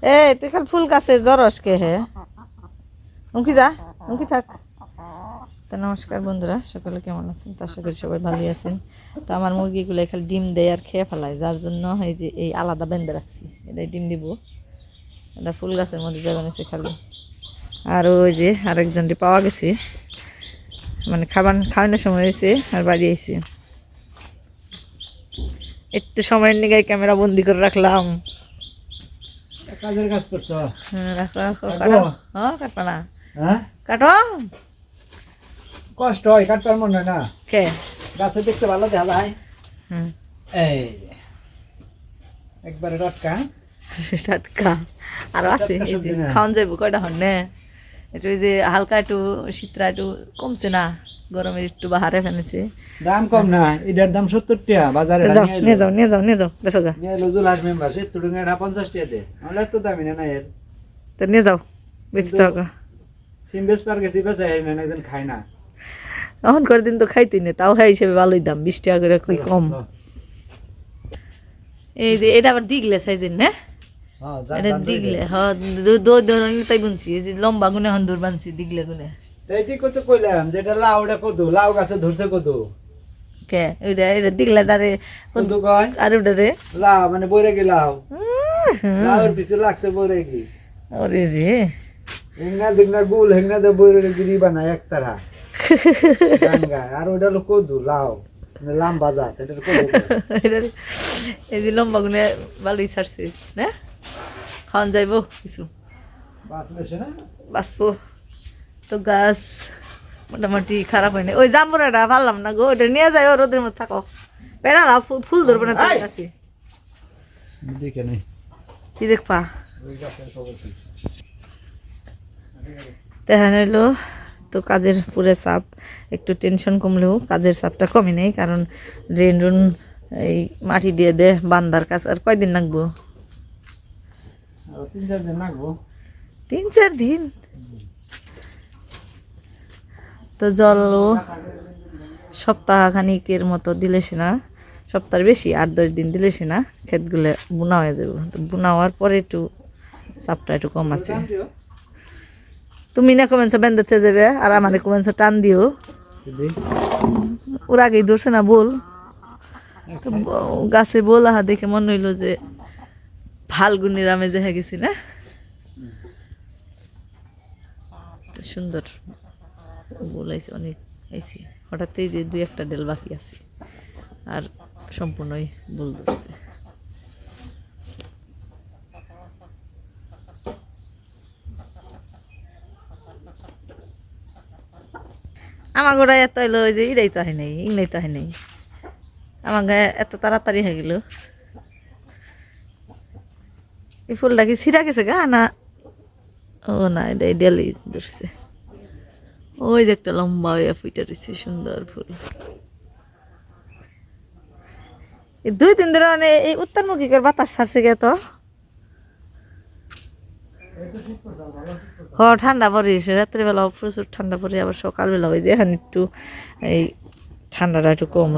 এই তুই খালি ফুল গাছে জরস কে হে উমকি যা উমকি থাক। তো নমস্কার বন্ধুরা, সকলে কেমন আছেন? তো আশা করি সবাই ভালোই আছেন। তো আমার মুরগিগুলো খালি ডিম দেয় আর খেয়ে ফেলায়, যার জন্য এই যে এই আলাদা বেঁধে রাখছি, এটাই ডিম দিব। এটা ফুল গাছের মধ্যে জায়গা নিচ্ছে খালি। আর ওই যে আরেকজনটি পাওয়া গেছে, মানে খাওয়ানোর সময় হয়েছে আর বাড়ি আইছে। একটু সময়ের নিগায় ক্যামেরা বন্দি করে রাখলাম। কাজের কাজ করছো? রাখো রাখো, কাটো। হ্যাঁ কাটবা না? হ্যাঁ কাটো। কষ্ট হয়, কাটবার মনে হয় না। কে গাছে দেখতে ভালো দেখা যায়। হুম এই একবারে টাটকা। টাটকা আরো আছে, এই যে খাওয়ান যাইব কয়টা হন নে। একটু ওই যে হালকা একটু শীতটা একটু কমছে না, গরমের একটু বাহারে ফেলেছে। দাম কম না, এটার দাম 70 টাকা বাজারে। নিয়ে যাও নিয়ে যাও নিয়ে যাও, বেসো গা। নিয়ে এলো জুলাস মেম্বার 70 টাকা 50 টাকা দে। আমরা তো দামি না এর। তো নিয়ে যাও, বেচতে হবে। সিম বেশ পার গেছি বেশ একজন খায় না। এখন করে দিন তো খাইতেই না, তাও হ্যাঁ হিসেবে ভালোই দাম, 20 টাকা করে কই কম। এই যে এটা আবার দিগলে সাইজের না, এটা দিগলে। হ্যাঁ দই ধরনের তাই বুনছি, এই যে লম্বা গুনে হন দূর বানছি দিগলে গুনে। এই দি কত কইলাম যেটা লাউটা কত লাউ গাছে ধরছে কত। কে ওইটা এটা দিগলে দারে কত কয়? আর ওটা রে লাউ মানে বইরে কি লাউ, লাউর পিছে লাগছে বইরে কি। ওরে রে হেংনা জিংনা গুল হেংনা দে বইরে গিরি বানায় এক তারা গাঙ্গা। আর ওটা হলো কদু লাউ লাম্বা জাত, এটা কদু। এই যে লম্বা গুনে ভালোই ছাড়ছে না, খাওয়ান যাইব কিছু বাঁচলেছে না বাঁচবো। তো গাছ মোটামুটি খারাপ হয়নি। ওই জাম্বুরাটা পারলাম না গো, ওটা নিয়ে যাই, ও রোদের মধ্যে থাকো। পেড়ালা ফুল ধরবে না তোর কাছে। দেখে নেই কি দেখবা দেখা নিলো। তো কাজের পুরে চাপ, একটু টেনশন কমলেও কাজের চাপটা কমে নেই, কারণ ড্রেন রুন এই মাটি দিয়ে দে বান্দার কাজ। আর কয়দিন লাগবো? 3-4 দিন লাগবো। 3-4 দিন। তো জলও সপ্তাহ খানিকের মতো দিলে সে না, সপ্তাহের বেশি 8-10 দিন দিলে সে না ক্ষেতগুলো বুনা হয়ে যাবে। তো বুনা হওয়ার পরে একটু চাপটা একটু কম আছে। তুমি না কমেন্স বেঁধেতে যাবে আর আমাদের কমেন্স টান দিও, ওর আগেই ধরছে না বল। গাছে বল আহা দেখে মনে হইলো যে ফাল্গুনির আমেজ হয়ে গেছি না। সুন্দর বলাইছে অনেক আইসি, হঠাৎ এই যে 2-1টা ডেল বাকি আছে আর সম্পূর্ণই বল ধরছে। আমার গোড়ায় এত এলো, ওই যে ইরাই তো হয় নাই, ইংলাই তো হয় নাই, আমার গায়ে এত তাড়াতাড়ি হয়ে গেল। এই ফুলটা কি ছিঁড়া গেছে গা না? ও না, এটা ডেলি ধরছে। ওই যে একটা লম্বা হয়ে ফুটে রয়েছে সুন্দর ফুল। এই 2-3 দিন মানে এই উত্তরমুখীকার বাতাস ছাড়ছে গে তো। হ ঠান্ডা পড়ে, রাত্রিবেলা প্রচুর ঠান্ডা পড়ে, আবার সকালবেলা ওই যে এখন একটু এই ঠান্ডাটা একটু কম,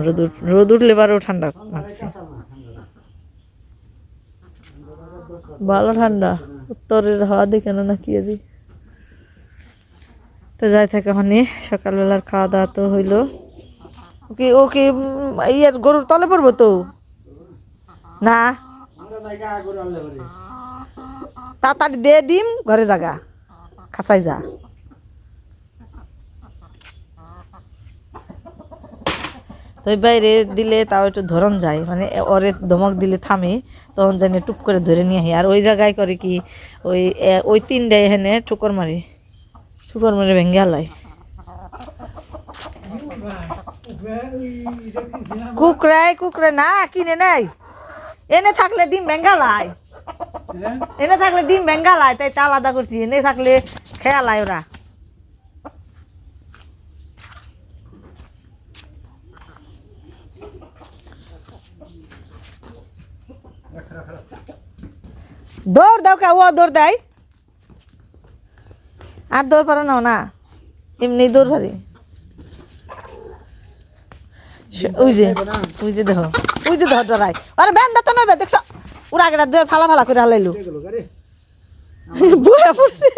রোদ উঠলে বারও ঠান্ডা লাগছে, ভালো ঠান্ডা। উত্তরের হাওয়া দেখে না কি আর। তো যাই থাকে মানে সকালবেলার খাওয়া দাওয়া তো হইলো। ওকে ওকে ইয়ার গরুর তলে পড়বো তো না, তাড়াতাড়ি দে ডিম ঘরে জাগা খাসাই যা। তো বাইরে দিলে তাও একটু ধরন যায়, মানে ওরে ধমক দিলে থামে, তখন জানি টুক করে ধরে নিয়ে আসি। আর ওই জায়গায় করে কি ওই ওই 3টায় এখানে ঠুকর মারি ভেঙে আলায়। কুকরাই না কিনে নেই, এনে থাকলে ডিম ভেঙ্গালায়, এনে থাকলে ডিম ভেঙ্গালায়, তাই তা আলাদা করছি। এনে থাকলে খেয়ালায় ওরা। দৌড় দাও কে, ও দৌড় দেয় আর দৌড় পারে না, এমনি দৌড় পারে। ওই যে দেখো ডরাই। আরে বেন্দা তো নইবে দেখছ, ওর আগে ফালা করে হালাইলো। বয়া পড়ছে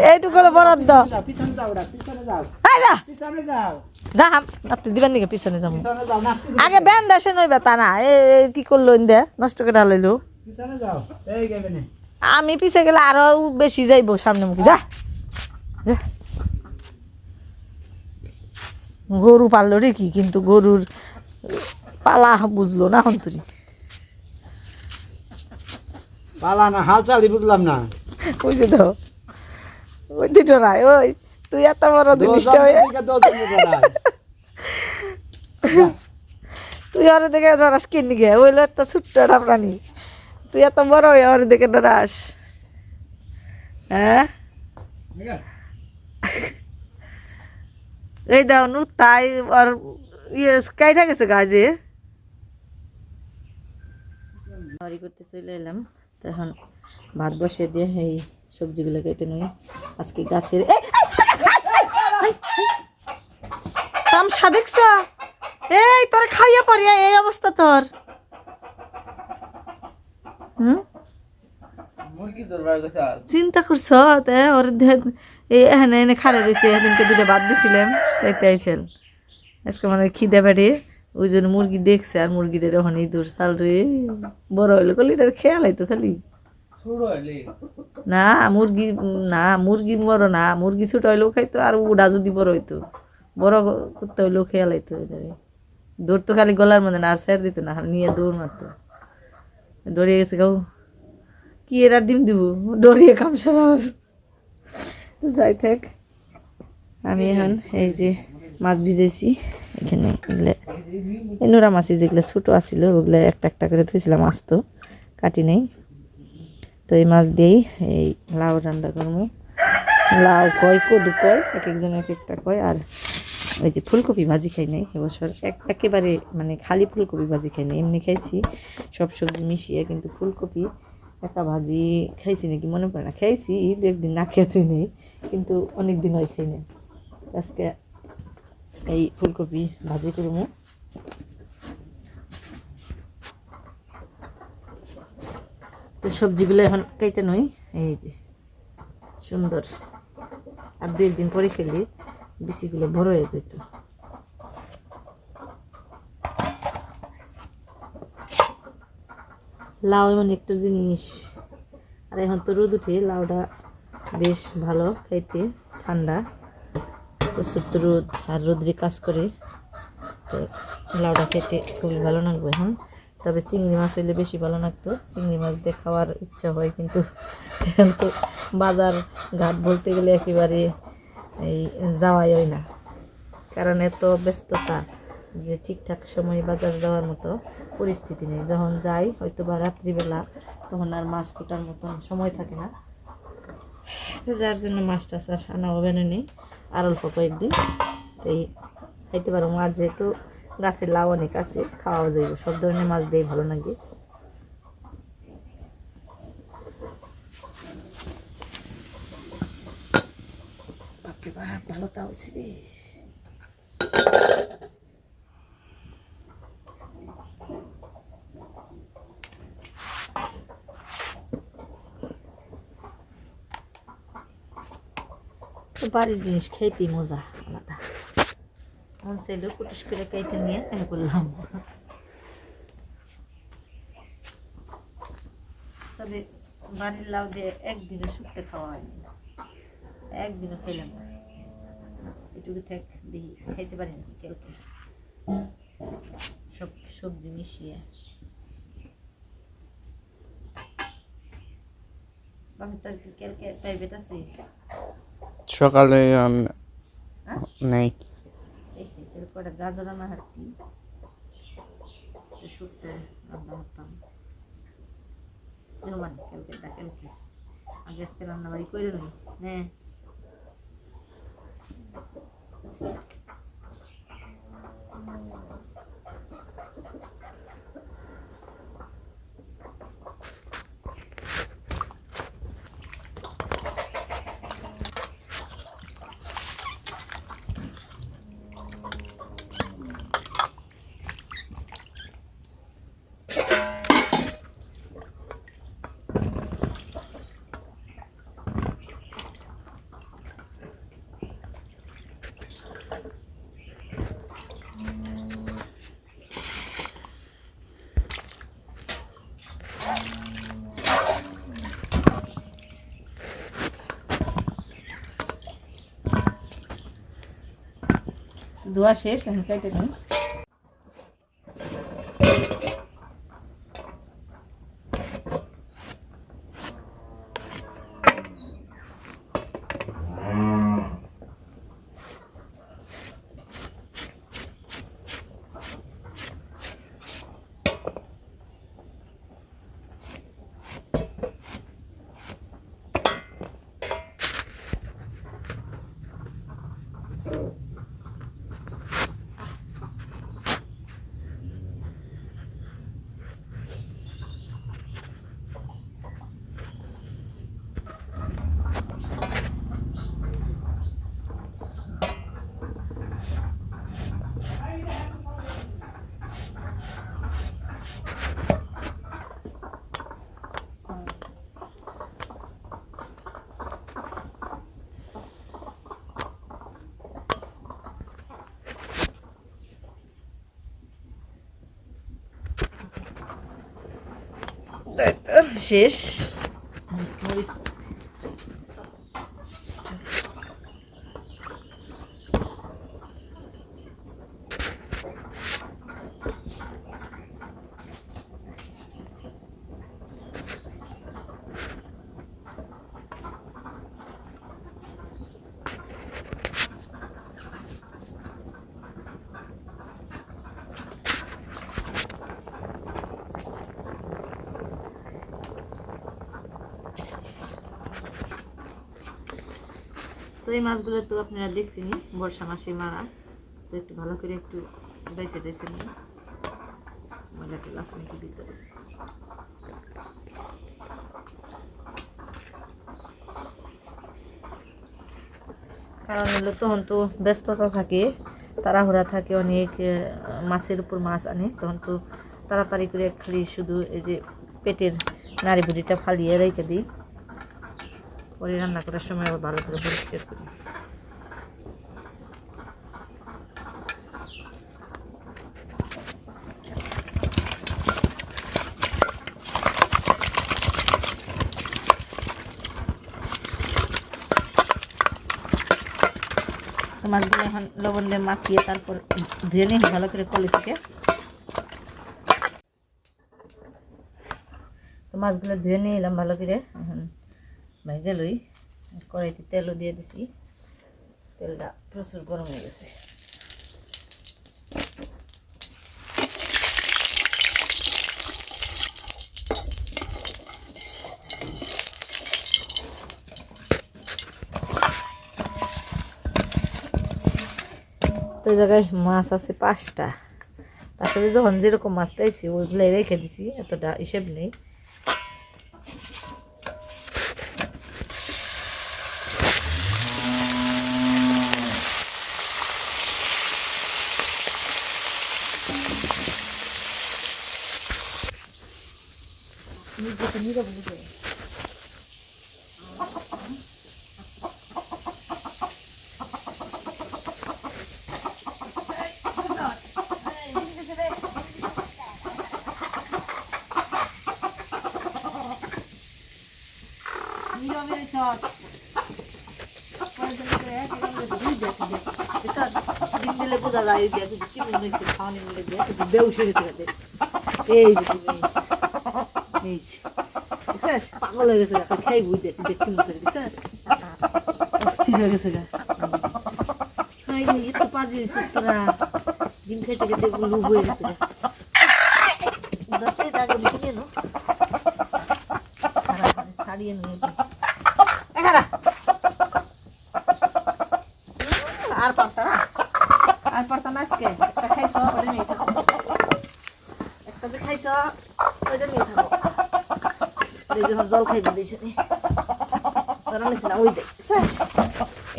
এইটুকু বরাদ দাও পিছনে যাও পিছনে যাও আয় যা পিছনে যাও যা নাতি দিবেন নাকি পিছনে যাবো পিছনে যাও নাতি আগে ব্যান দেশে নইবে তা না কি করলো দে নষ্ট করে হালাইলো পিছনে যাও এই গেবে না আমি পিছে গেলে আরো বেশি যাইবো সামনে মুখে যা যা গরু পাললো রে কি কিন্তু গরুর পালা বুঝলো না হন্তরি পালা না হাল চালি বুঝলাম না বুঝে তো ওই দুটো রায় ওই তুই এত বড় জিনিসটা হয়ে তুই ওর দেখে ডরাস কিনে গিয়ে ওইলো একটা ছোট্ট একটা প্রাণী তুই এত বড় হয়ে ওর দেখে ডরাস হ্যাঁ এই দাও নু তাই আর ইয়ে কাইটা গেছে গাছে বাড়ি করতে চলে এলাম তখন ভাত বসিয়ে দিয়ে এই সবজিগুলো কেটে নিই আজকে গাছের তামসা দেখছ এই তোর খাইয়া পারিয়া এই অবস্থা তোর চিন্তা করছ ওর এখানে এনে খারে রয়েছে সেদিনকে দুটো ভাত দিছিলাম এটাই ছিল আজকে মানে খিদে বেড়ে ওই জন্য মুরগি দেখছে আর মুরগিটার ওখানে ইঁদুর চাল রে বড় হইলো কলিটার খেয়াল হইতো খালি না মুরগি বড় না মুরগি ছোট হইলেও খাইতো আর উড়া যদি বড় হইতো বড় করতে হইলেও খেয়াল হইতো দৌড় তো খালি গলার মধ্যে না আর স্যার দিত না নিয়ে দৌড় মারতো দৌড়িয়ে গেছে কাউ কি এরা ডিম দিব ডরিয়ে কামসার যাই থাক আমি এখন এই যে মাছ ভিজেছি এখানে এগুলো নোরা মাছি যেগুলো ছোটো আসছিল ওগুলো একটা একটা করে ধুয়েছিলাম মাছ তো কাটি নেই তো এই মাছ দিয়েই এই লাউ রান্না করবো লাউ কয় কদু কয় এক একজন এক একটা কয় আর ওই যে ফুলকপি ভাজি খাই নাই এবছর একেবারে মানে খালি ফুলকপি ভাজি খাই নাই এমনি খাইছি সব সবজি মিশিয়ে কিন্তু ফুলকপি একা ভাজি খাইছি নাকি মনে পড়ে না খাইছি ঈদ একদিন না খেতে নেই কিন্তু অনেক দিন হয় খাই নাই আজকে এই ফুলকপি ভাজি করবো তো সবজিগুলো এখন কেটে নই এই যে সুন্দর আর 2 দিন পরে খেলে বিচিগুলো বড় হয়ে যেত লাউ এমন একটা জিনিস আর এখন তো রোদ উঠে লাউটা বেশ ভালো খাইতে ঠান্ডা প্রচুর তো রোদ আর রোদ্রে কাজ করে তো লাউটা খেতে খুবই ভালো লাগবে এখন তবে চিংড়ি মাছ হইলে বেশি ভালো লাগতো চিংড়ি মাছ দিয়ে খাওয়ার ইচ্ছা হয় কিন্তু এখন তো বাজার ঘাট বলতে গেলে একেবারে এই যাওয়াই হয় না কারণ এত ব্যস্ততা যে ঠিকঠাক সময় বাজার যাওয়ার মতো পরিস্থিতি নেই যখন যাই হয়তো বা রাত্রিবেলা তখন আর মাছ কোটার মতন সময় থাকে না তো যার জন্য মাছ টাছ আর আনা হবে না নেই আর অল্প কয়েকদিন তো এই খাইতে পারো আর যেহেতু গাছের লাউ অনেক আছে খাওয়াও যাইব সব ধরনের মাছ দিয়ে ভালো লাগে ভালো তা হয়েছে রে বাড়ির জিনিস খাইতেই মজা আলাদা মন চাইলেও কুটুস করে কেটে নিয়ে করলাম তবে বাড়ির লাউ দিয়ে একদিনে শুকতে খাওয়া হয়নি একদিনও খেলাম না এটুকু থাক দেখি খাইতে পারি না কালকে সব সবজি মিশিয়ে আমি তোর কি কালকে প্রাইভেট আছে সকালে নেই কটা গাজর আনা হাঁটি শুকতে রান্না করতাম মানে কালকে আগে আজকে রান্না বাড়ি করে নি হ্যাঁ ধোয়া শেষ, আমি কেটে নিই। শেষ মরিচ তো এই মাছগুলো তো আপনারা দেখছেনি বর্ষা মাসে মারা, তো একটু ভালো করে একটু ডাইসে ডাইসে নিই, মজাটা লাগছে নাকি ভিতরে। কারণ হলো তখন তো ব্যস্ততা থাকে, তাড়াহুড়া থাকে, অনেক মাছের উপর মাছ আনে, তখন তো তাড়াতাড়ি করে খালি শুধু এই যে পেটের নাড়ি বুড়িটা ফালিয়ে রেখে দিই, পরে রান্না করার সময় আবার ভালো করে পরিষ্কার করি। মাছগুলো এখন লবণ দিয়ে মাখিয়ে তারপর ধুয়ে নিই ভালো করে কলে থেকে। তো মাছগুলো ধুয়ে নিয়ে এলাম ভালো করে, এখন ভেজে লই। কড়াইতে তেলও দিয়ে দিছি, তেলটা প্রচুর গরম হয়ে গেছে। তো এই জায়গায় মাছ আছে 5টা, তারপরে যখন যেরকম মাছ পাইছি ওইগুলাই রেখে দিছি, এতটা হিসেব নেই। পাগল হয়ে গেছে, খাই বুঝ দেখি অস্থির হয়ে গেছে। একটু পাজি হয়েছে তোরা, ডিম খেতে খেতে লুব হয়ে গেছে। ছাড়িয়ে নিয়ে আর পারতা না, আর পারতা না। আজকে একটা খাইছ ওটা নিয়ে থাকো, একটা যে খাইছ ওইটা নিয়ে থাকো। যখন জল খাইতে দিয়েছি ওরা নিয়েছিলাম ওই দেখ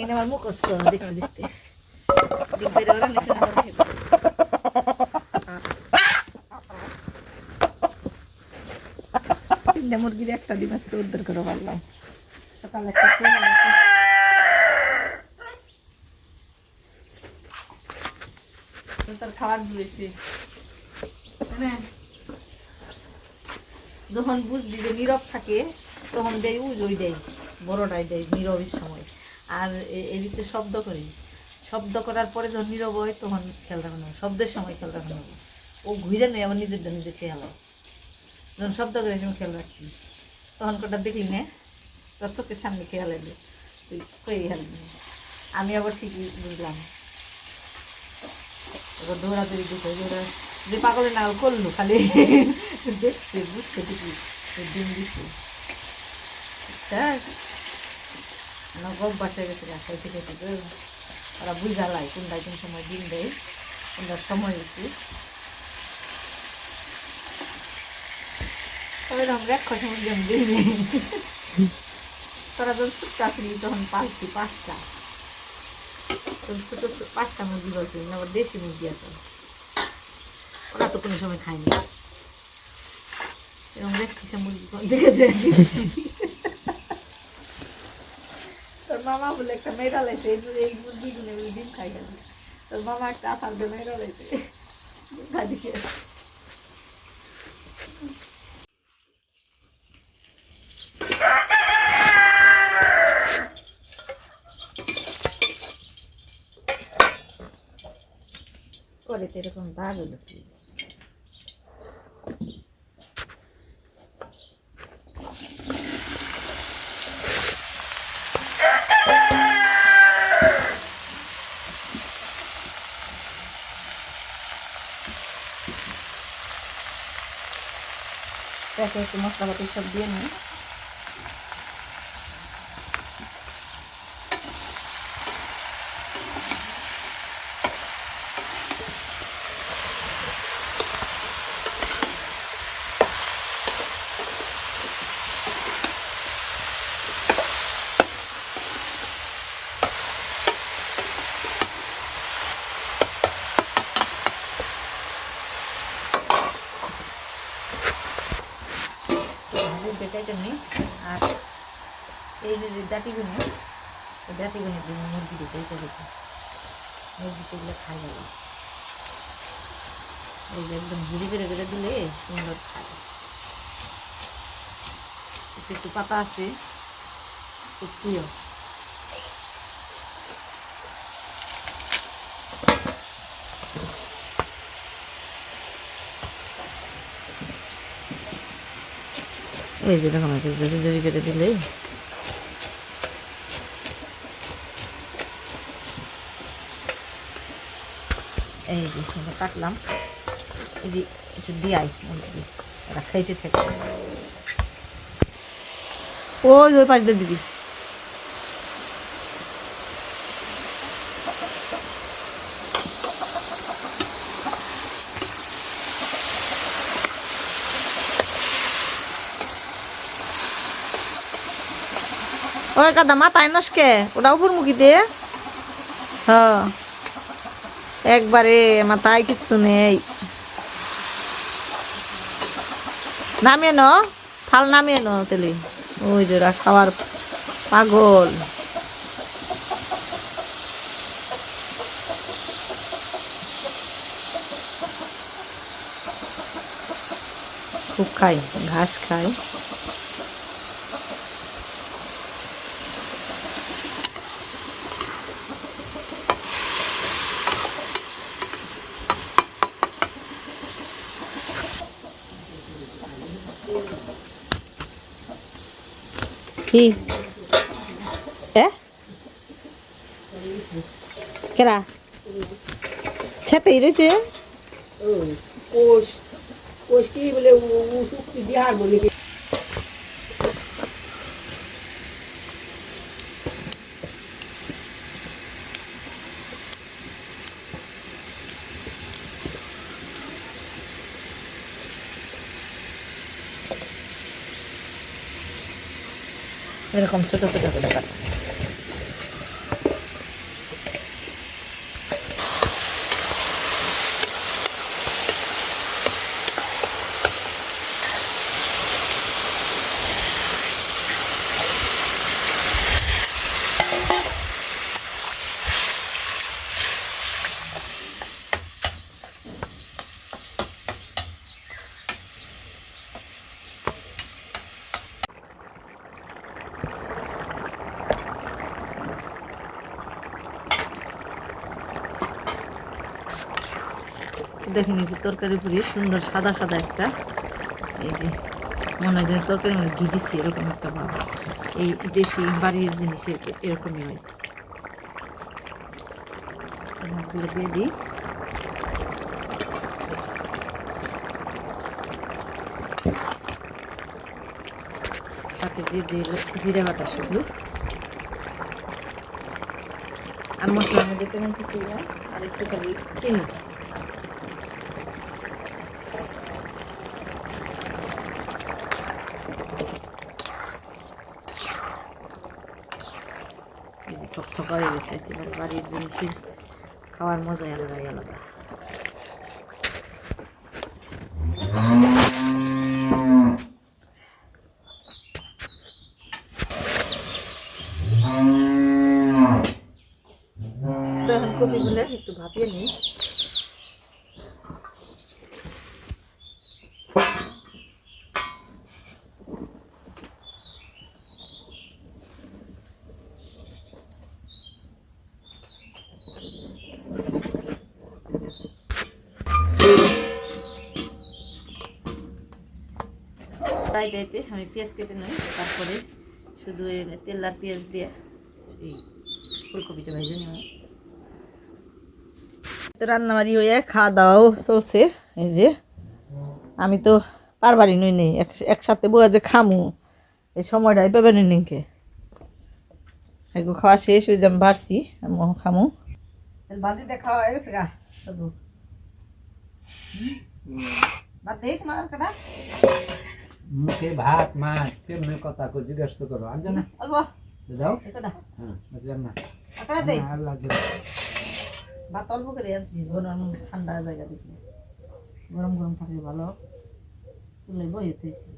এনে আমার মুখস্থ দেখতে দেখতে ডিম পেরে ওরা নিয়েছিলাম। তিনটা মুরগির একটা ডিম আজকে উদ্ধার করে পারলাম। সকালে একটা তার খাবার দিয়েছি, যখন বুঝবি যে নীরব থাকে তখন দেয় ওই দেয় বড়টাই দেয় নীরবের সময়, আর এদিকে শব্দ করি শব্দ করার পরে যখন নীরব হয় তখন খেয়াল রাখা নেবো, শব্দের সময় খেয়াল রাখা নেবো। ও ঘুরে নেই আমার নিজের নিজে খেয়াল হয়, যখন শব্দ করে সময় খেয়াল রাখছি তখন কটা দেখলি না তোর চোখের সামনে খেয়াল এলে তুই কই হারবি। আমি আবার ঠিকই বুঝলাম। এবার দৌড়াদৌড়ি দিতে দৌড়া যে পাগলের নাল করলো খালি দেখছে বুঝছে ঠিকই ডিম দিচ্ছে। স্যার অভ্যাস হয়ে গেছে গাছাই থেকে থেকে ওরা বুঝালাই কোনটায় কোন সময় ডিম দেয় কোনটার সময় হচ্ছে। তবে আমরা এক সময় ডিম দিই তোরা যখন ছোট্ট আসলি তখন পালছি 5টা, তখন ছোট 5টা মুরগি বলছি, আবার দেশি মুরগি আছে ওরা তো কোনো সময় খায়নি। এরকম দেখছি মুরগি দেখেছে তোর মামা বলে একটা মেয়েরা লাইছে এই মুরগিগুলো ডিম খাই গেল, তোর মামা একটা আসার দিয়ে মেয়েরা লাইছে দিকে। করে তো এরকম দাগ হলো কি একটু মশলাপাতি সব দিয়ে নিই। দেখাইতে নেই আর এই যে দাঁতিগুলো এই দাঁতিগুলোর জন্য মুরগি দিতে এইটা দেখে মুরগিগুলো খাই যাবে। এই যে একদম ঝুড়ি করে করে দিলে সুন্দর খায়। একটু একটু পাতা আছে খুব প্রিয়। এই যে দেখুন জড়ি জড়ি করে দিলে এই যে সুন্দর কাটলাম। এই যে একটু দিয়াই ওরা খাইতে থাকে। ওই ওই পাশ দিয়ে দিবি। ওই কাদা মাথায় নসকে ওটা উপরমুখী দিয়ে হ্যাঁ একবারে মাথায় কিছু নেই। নামিয়ে ন থাল নামিয়ে ন তেলি ওই যে ওরা খাওয়ার পাগল। খুব খাই ঘাস খাই। কি কেরা খেতেই রয়েছে এরকম ছোট ছোট করে কাটা। দেখেন এই যে তরকারি পুরি সুন্দর সাদা সাদা একটা, এই যে মনে হয় যেন তরকারির মধ্যে ঘি দিচ্ছি এরকম একটা ভাব। এই দেশি বাড়ির জিনিস এরকমই হয়। মাছগুলো দিয়ে দিই। সাথে দিয়ে দিই জিরে বাটা শুধু, আর মশলার মধ্যে তেমন কিছুই না, আর একটু খালি চিনি। এই যে থকথকা হয়ে গেছে, একেবারে বাড়ির জিনিসের খাওয়ার মজাই আলাদাই আলাদা। তো এখন কপিগুলো একটু ভাপিয়ে নিই। তাই দিতে আমি পেঁয়াজ কেটে নিই, তারপরে শুধু তেল আর পেঁয়াজ দিয়ে এই ফুলকপিটা ভেজে নিই। তো রান্নাবাড়ি হয়ে খাওয়া দাওয়াও চলছে। এই যে আমি তো পারবারই নই নেই একসাথে বউয়া যে খামু, এই সময়টাই পাবে নিকে এগো খাওয়া শেষ হয়ে যে আমি বাড়ছি খামু। বাজি দিয়ে খাওয়া হয়ে গেছে গা শুধু ভাত দেই তোমার আর কাটা মুখে ভাত মাছ কেমন কথা কো জিজ্ঞেস তো করো আর জানা অল্প যাও এটা হ্যাঁ বুঝলাম না আকাটা দেই আর লাগবে ভাত অল্প করে আনছি, গরম ঠান্ডা জায়গা দেখলে গরম গরম থাকলে ভালো, চুলে বই হতেছি।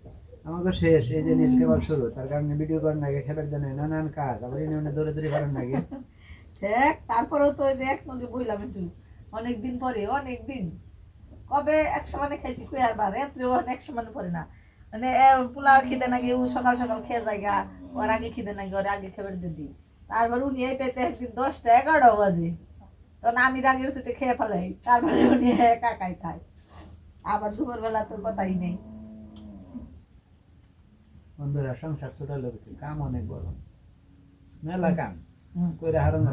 আমাকে শেষ এই যে নিজ কেবল শুরু তার কারণে ভিডিও করার নাকি খেলার জন্য নানান কাজ আবার এনে দৌড়ে দৌড়ে করার নাকি দেখ তারপরেও তো ওই যে এক নদী বইলাম একটু অনেকদিন পরে, অনেকদিন কবে একশো মানে খাইছি কুই আর বার এত্রেও একশো মানে পরে না, মানে পোলাও খিদে নাকি ও সকাল সকাল খেয়ে যায় গা, ওর আগে খিদে নাকি ওর আগে খেবার যদি তারপর উনি এইটাতে একদিন 10টা 11টা বাজে, তখন আমি রাগের ছুটে খেয়ে ফেলাই, তারপরে উনি কাকাই খায়, আবার দুপুরবেলা তো কথাই নেই। বন্ধুরা সংসার ছোট লোক কাম অনেক বড় মেলা কাম হুম। কইরা হারান না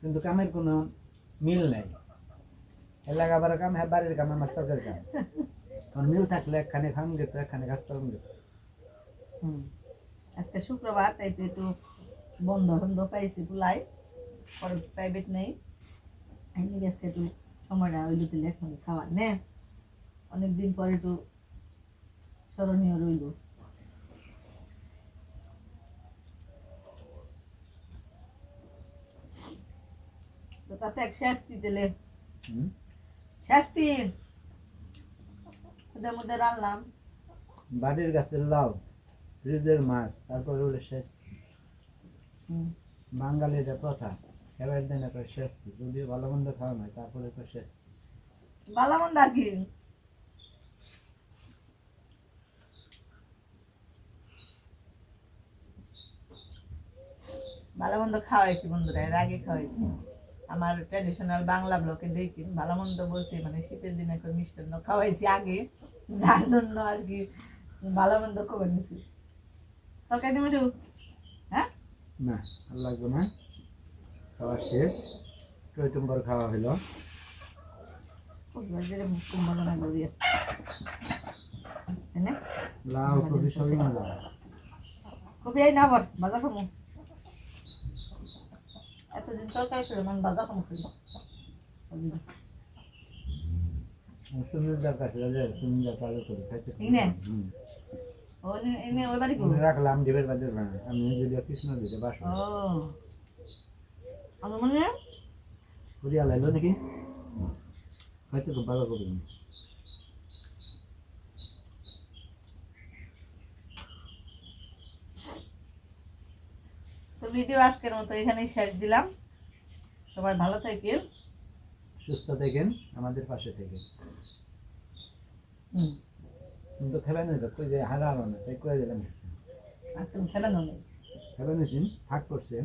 কিন্তু কামের কোনো মিল নাই, এলাকা বাড়া কাম হ্যাঁ বাড়ির কাম আমার সরকারের কাম, কারণ মিল থাকলে একখানে খাম যেত একখানে কাজ করুন যেত। আজকে শুক্রবার তাই তো একটু বন্ধ বন্ধ পাইছি পুলাই, পরে প্রাইভেট নেই, এমনি আজকে একটু সময়টা ওই দিলে এখন খাওয়ার নে অনেকদিন পরে একটু স্মরণীয় রইল। তো তাতে এক শাস্তি দিলে শাস্তি ওদের মধ্যে রান্নাম বাড়ির গাছের লাউ ফ্রিজের মাছ তারপরে হলো শেষ বাঙালির এটা প্রথা খেবার দিন একটা শাস্তি যদিও ভালো মন্দ খাওয়া নয় তারপরে তো শাস্তি ভালো মন্দ আর কি ভালো মন্দ খাওয়াইছি বন্ধুরা, এর আগে খাওয়াইছি আমার ট্র্যাডিশনাল বাংলা ব্লকে দেখি ভালো মন্দ বলতে মানে শীতের দিনে একটা মিষ্টান্ন খাওয়াইছি আগে, যার জন্য আর কি ভালো মন্দ করে নিছি। তরকারি দিবি একটু? হ্যাঁ না আর লাগবে না, খাওয়া শেষ টইটুম্বর খাওয়া হলো। খুব ভালো না গড়িয়ে লাউ কবি সবই মজা কবি এই না বল বাজা খামু, এতদিন তরকারি ছিল মানে বাজা খামু খাই সুন্দর কাছে সুন্দর কাজে করে খাইতে ইনে? এনে ওই বাড়ি করবো রাখলাম ডিবের বাদে আমি যদি কৃষ্ণ দিতে বাস ও আমার মনে পুরিয়া লাইলো নাকি হয়তো খুব ভালো করবেন। তো ভিডিও আজকের মতো এখানেই শেষ দিলাম, সবাই ভালো থাকেন সুস্থ থাকেন আমাদের পাশে থেকে কিন্তু খেলা নেই কই যে হারা না তাই কয়ে দিলাম আর তুমি খেলা নেই খেলা নিয়েছেন হাট করছেন